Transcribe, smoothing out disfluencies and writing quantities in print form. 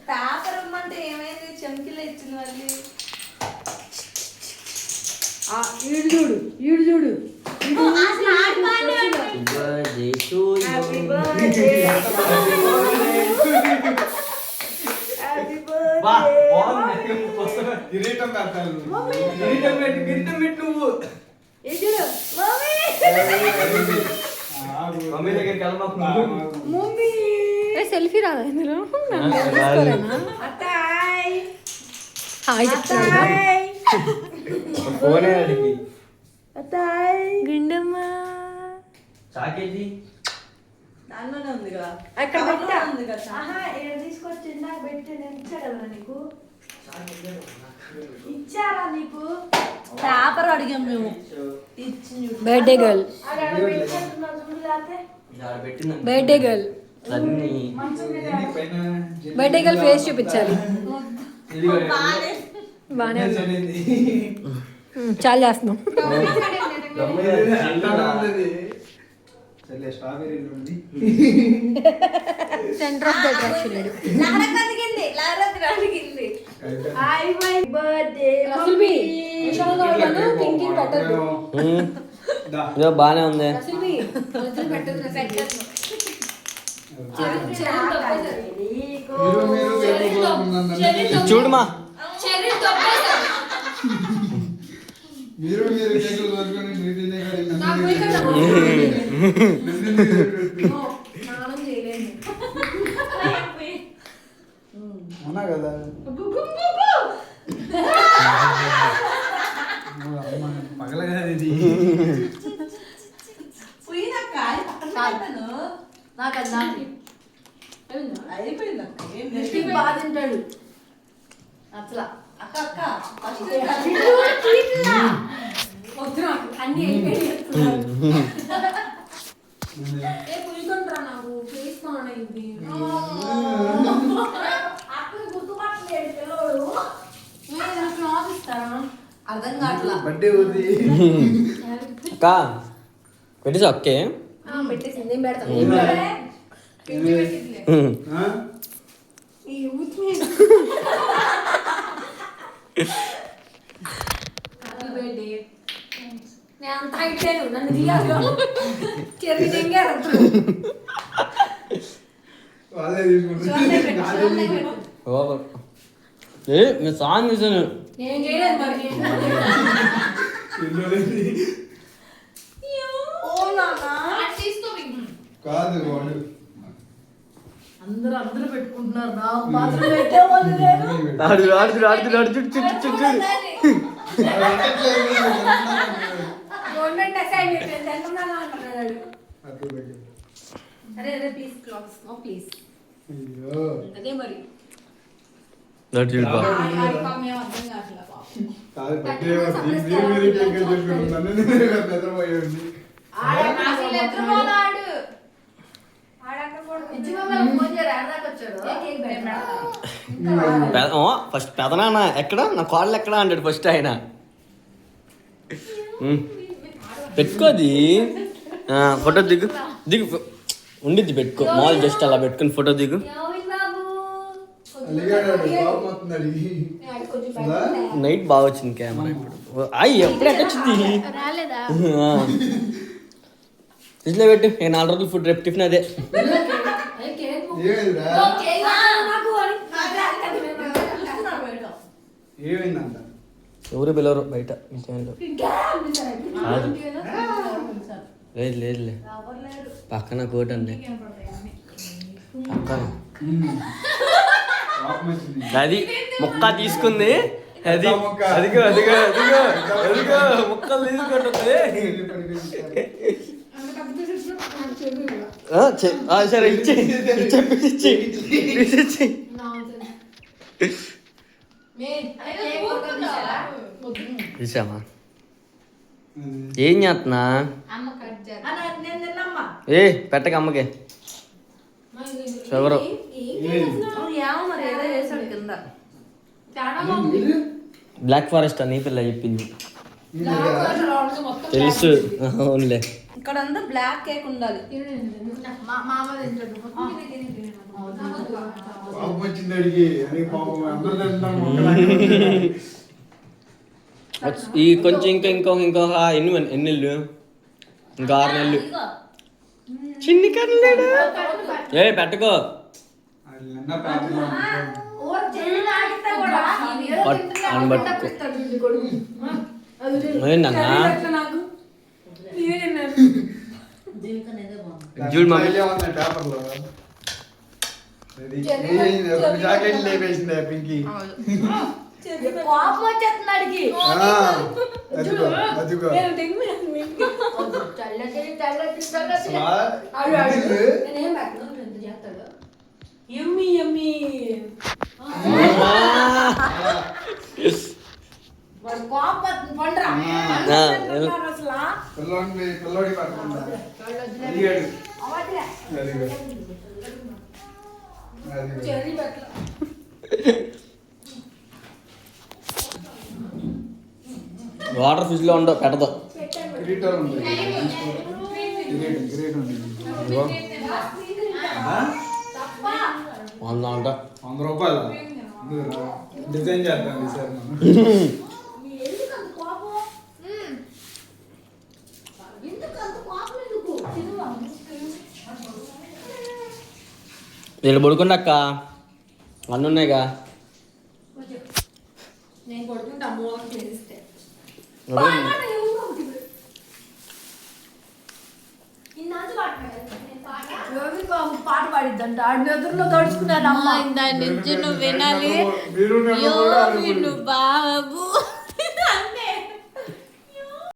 Paper ఇమ్మంటే ఏమైంది? చెంకిలో ఇచ్చింది మళ్ళీ. ఈడు చూడు ఈడు చూడు సెల్ఫీ రాదా ఇందులో? గుండమ్మ దానిలోనే ఉంది కదా, అక్కడ ఉంది కదా. తీసుకొచ్చి నాకు పెట్టి నేను ఇచ్చా కదా నీకు. ఇచ్చారా నీకు? పేపర్ అడిగాం మేము. Birthday girl birthday girl birthday girl face చూపించాలి. బానే చాలా చేస్తున్నాం. Centre of the attraction. బానే ఉంది. చూడమా మీరు అవునా కదా? పగలగా ఇది అయిపోయింది. బాగా తింటాడు అట్లా. అక్క అక్క అన్ని పులికొంటరా నాకు ఫేస్ ఇది గుర్తుపట్టలేదు పిల్లలు. ఇస్తారా అర్థం కావట్లా. బర్త్డే ఉంది అక్క పెట్టేసి ఓకే పెట్టేసింది. ఏం పెడతాం? నేను అంత హైట్ లేను, నన్ను తీయాలి. చెరుకు తెంగారు వాళ్ళే తీసుకుంటారు. ఏ నేను సాంగ్ చూసాను. నేను చేయలేదు మరి. కాదు వాడు అందరూ పెట్టుకుంటున్నారు. నా మాత్రం పెట్టేవాళ్ళు లేరు. గవర్నమెంట్ అసైన్మెంట్ ఎంతమంది అంటున్నాడు. అరే అదే ప్లీజ్ క్లాక్స్ నో ప్లీజ్. అయ్యో అదే మరి కాదు బర్త్డే మీరు కేక్ చెప్పుకుంటున్నాను. నేను నిద్రపోయాడు. ఫస్ట్ పెదనాన్న ఎక్కడ నా కాళ్ళు ఎక్కడ అంటాడు ఫస్ట్ ఆయన. పెట్టుకోది ఫోటో దిగు ఉండిద్ది పెట్టుకో. మాల్ జస్ట్ అలా పెట్టుకుని ఫోటో దిగు. నైట్ బాగా వచ్చింది కెమెరా. ఇప్పుడు అయ్యి ఎప్పుడు ఎట్టొచ్చింది? ఫ్రిడ్జ్లో పెట్టు. 4 రోజులు ఫుడ్ రేపు టిఫిన్ అదే. ఏమైందంట? ఎవరు పిలవరు బయట. లేదులే పక్కన కోట అండి. పక్కన అది ముక్క తీసుకుంది. అది అదిగో అదిగో అదిగో అదిగో ముక్కలు తీసుకుంటుంది. సరే ఇచ్చి ఇచ్చామా? ఏం చేస్తున్నా? ఏ పెట్టక అమ్మకి షుగరు. బ్లాక్ ఫారెస్ట్ అని పిల్ల చెప్పింది. తెలుసు అవునులే. ఇక్కడ అంతా బ్లాక్ కేక్ ఉండాలి. మామ తింటాడు. పాపం వచ్చింది అడిగి అని పాపం అందరూ తింటాం ఒక్కలాగే. ఈ కొంచెం ఇంకొక ఎన్ని నెలలు? ఇంకా 6 నెలలు. చిన్ని కర్లేడు ఏ పెట్టుకో. అది నిన్న ప్యాకెట్లో ఉంది. ఏంటన్నా నాకు నీవే తిన్నారు. చూడు మమ్మీ. స్టైలే ఉంది పేపర్లో. అది జాకెట్ లేపేసింది ఆ పింకీ. కోపం వచ్చేస్తుంది అడిగి. అదిగో అదిగో నేను తిన్నాను మీకు. చల్లటి నేనేం పెట్టను, ఎంత చేస్తాడు. యమ్మీ యమ్మీ. వాడు కోపం పండురా. అసలు పిల్లోడి పట్టుకుంటా అడిగాడు. అదిగో అదిగో చెర్రీ పెట్టల. వాటర్ ఫ్రిడ్జ్ లో ఉండవు పెట్టదు. కిరీటం ఉంది. కిరీటం ఉంది. ఇదిగో. అంట 100 రూపాయలు డిజైన్ చేద్దాం ఈసారి మనం. ఎందుకు అంత కోపం? ఎందుకు అంత కోపం ఎందుకు? వీళ్ళు పడుకుండా అక్క అన్నీ ఉన్నాయిగా. నేను కొడుకుంటా మూలం చేస్తే. పాట పాడిద్దంట ఆడి ఎదురులో తడుచుకున్నాడు అమ్మ. దాని నుంచి నువ్వు వినాలి. మీరు యో విను బాబు